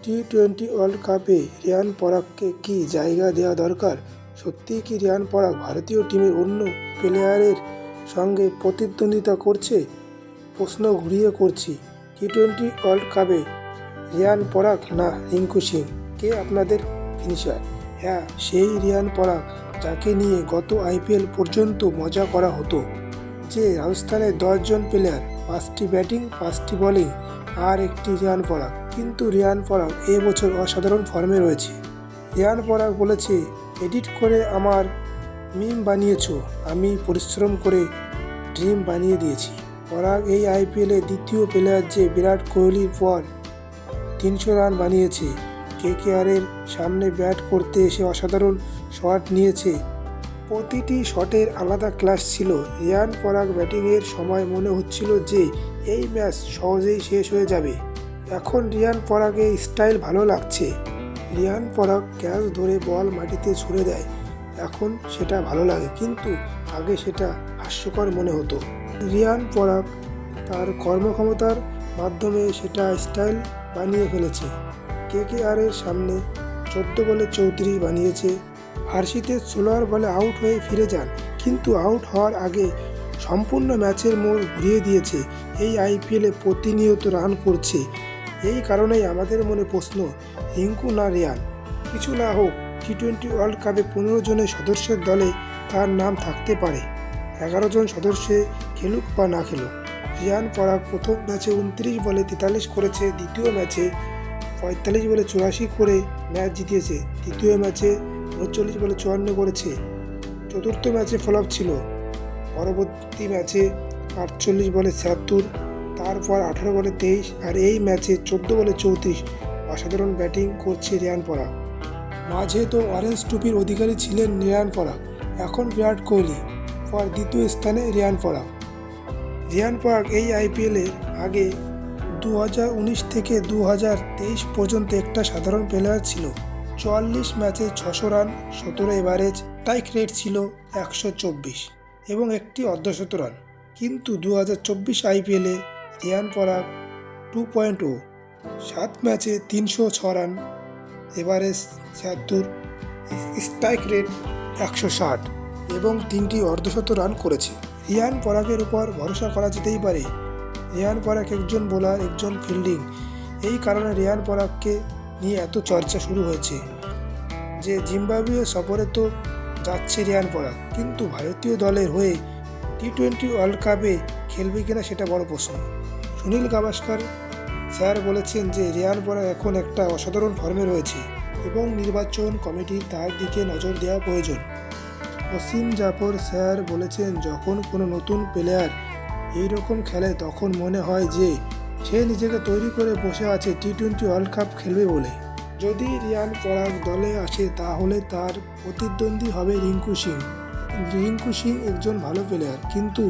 টি-20 world কাপে রিয়ান পরাগকে কি জায়গা দেওয়া দরকার? সত্যিই কি রিয়ান পরাগ ভারতীয় টিমের অন্য প্লেয়ারের সঙ্গে প্রতিদ্বন্দ্বিতা করছে? প্রশ্ন ঘুরিয়ে করছি, টি-20 ওয়ার্ল্ড কাপে রিয়ান পরাগ না রিঙ্কু সিং, কে আপনাদের ফিনিশার? হ্যাঁ, সেই রিয়ান পরাগ যাকে নিয়ে গত আইপিএল পর্যন্ত মজা করা হতো, যে রাজস্থানের 10 জন প্লেয়ার, 5টি ব্যাটিং 5টি বোলিং আর একটি রিয়ান পরাগ। কিন্তু রিয়ান পরাগ এবছর অসাধারণ ফর্মে রয়েছে। রিয়ান পরাগ বলেছে, এডিট করে আমার মিম বানিয়েছো, আমি পরিশ্রম করে ড্রিম বানিয়ে দিয়েছি। পরাগ এই আইপিএলে দ্বিতীয় প্লেয়ার যে বিরাট কোহলির পর 300 রান বানিয়েছে। কেকেআরের সামনে ব্যাট করতে এসে অসাধারণ শট নিয়েছে। প্রতিটি শটের আলাদা ক্লাস ছিল। রিয়ান পরাগ ব্যাটিংয়ের সময় মনে হচ্ছিল যে এই ম্যাচ সহজেই শেষ হয়ে যাবে। এখন রিয়ান পরাগের স্টাইল ভালো লাগছে। রিয়ান পরাগ ক্যাচ ধরে বল মাটিতে ছুঁড়ে দেয়, এখন সেটা ভালো লাগে, কিন্তু আগে সেটা হাস্যকর মনে হতো। রিয়ান পরাগ তার কর্মক্ষমতার মাধ্যমে সেটা স্টাইল বানিয়ে ফেলেছে। কেকেআরের সামনে 14 বলে 34 বানিয়েছে। হার্শিতে 16 বলে আউট হয়ে ফিরে যান, কিন্তু আউট হওয়ার আগে সম্পূর্ণ ম্যাচের মোড় ঘুরিয়ে দিয়েছে। এই আইপিএলে প্রতিনিয়ত রান করছে। এই কারণেই আমাদের মনে প্রশ্ন, রিঙ্কু না রিয়ান? কিছু না হোক, টি-20 ওয়ার্ল্ড কাপে 15 জনের সদস্যের দলে তার নাম থাকতে পারে। 11 জন সদস্য খেলুক বা না খেলুক। রিয়ান পরাগ প্রথম ম্যাচে 29 বলে 43 করেছে, দ্বিতীয় ম্যাচে 45 বলে 84 করে ম্যাচ জিতিয়েছে, তৃতীয় ম্যাচে 39 বলে 54 করেছে, চতুর্থ ম্যাচে ফ্লপ ছিল, পরবর্তী ম্যাচে 48 বলে 76, তারপর 18 বলে 23, আর এই ম্যাচে 14 বলে 34। অসাধারণ ব্যাটিং করছে রিয়ান পরাগ। মাঝে তো অরেঞ্জ টুপির অধিকারী ছিলেন রিয়ান পরাগ, এখন বিরাট কোহলি পর দ্বিতীয় স্থানে রিয়ান পরাগ। রিয়ান পরাগ এই আইপিএলের আগে 2019 থেকে 2023 পর্যন্ত একটা সাধারণ প্লেয়ার ছিল। 44 ম্যাচে 600 রান, 17 এভারেজ, স্ট্রাইক রেট ছিল 124 এবং একটি অর্ধশত রান। কিন্তু 2024 আইপিএলে রিয়ান পরাগ 2.0, 7 ম্যাচে 306 রান, এভারেজ 76, স্ট্রাইক রেট 160 এবং 3টি অর্ধশত রান করেছে। রিয়ান পরাগের উপর ভরসা করা যেতেই পারে। রিয়ান পরাগ একজন বোলার, একজন ফিল্ডিং। এই কারণে রিয়ান পরাগকে নিয়ে এত চর্চা শুরু হয়েছে যে জিম্বাবুয়ে সফরে তো যাচ্ছে রিয়ান পরাগ, কিন্তু ভারতীয় দলের হয়ে টি-20 ওয়ার্ল্ড কাপে খেলবে কিনা সেটা বড় প্রশ্ন। সুনীল গাভাস্কার স্যার বলেছেন যে রিয়ান পরাগ এখন একটা অসাধারণ ফর্মে রয়েছে এবং নির্বাচন কমিটির তার দিকে নজর দেওয়া প্রয়োজন। ওসিম জাফর স্যার বলেছেন, যখন কোনো নতুন প্লেয়ার এইরকম খেলে তখন মনে হয় যে সে নিজেকে তৈরি করে বসে আছে টি-20 ওয়ার্ল্ড কাপ খেলবে বলে। যদি রিয়ান পরাগ দলে আসে তাহলে তার প্রতিদ্বন্দ্বী হবে রিঙ্কু সিং। রিঙ্কু সিং একজন ভালো প্লেয়ার, কিন্তু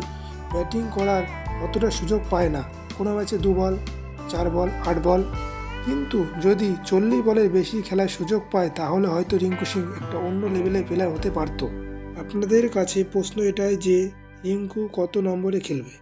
ব্যাটিং করার অতটা সুযোগ পায় না। কোনো ম্যাচে 2 বল, 4 বল, 8 বল। কিন্তু যদি 40 বলের বেশি খেলার সুযোগ পায় তাহলে হয়তো রিঙ্কু সিং একটা অন্য লেভেলের প্লেয়ার হতে পারত। আপনাদের কাছে প্রশ্ন এটাই যে রিঙ্কু কত নম্বরে খেলবে?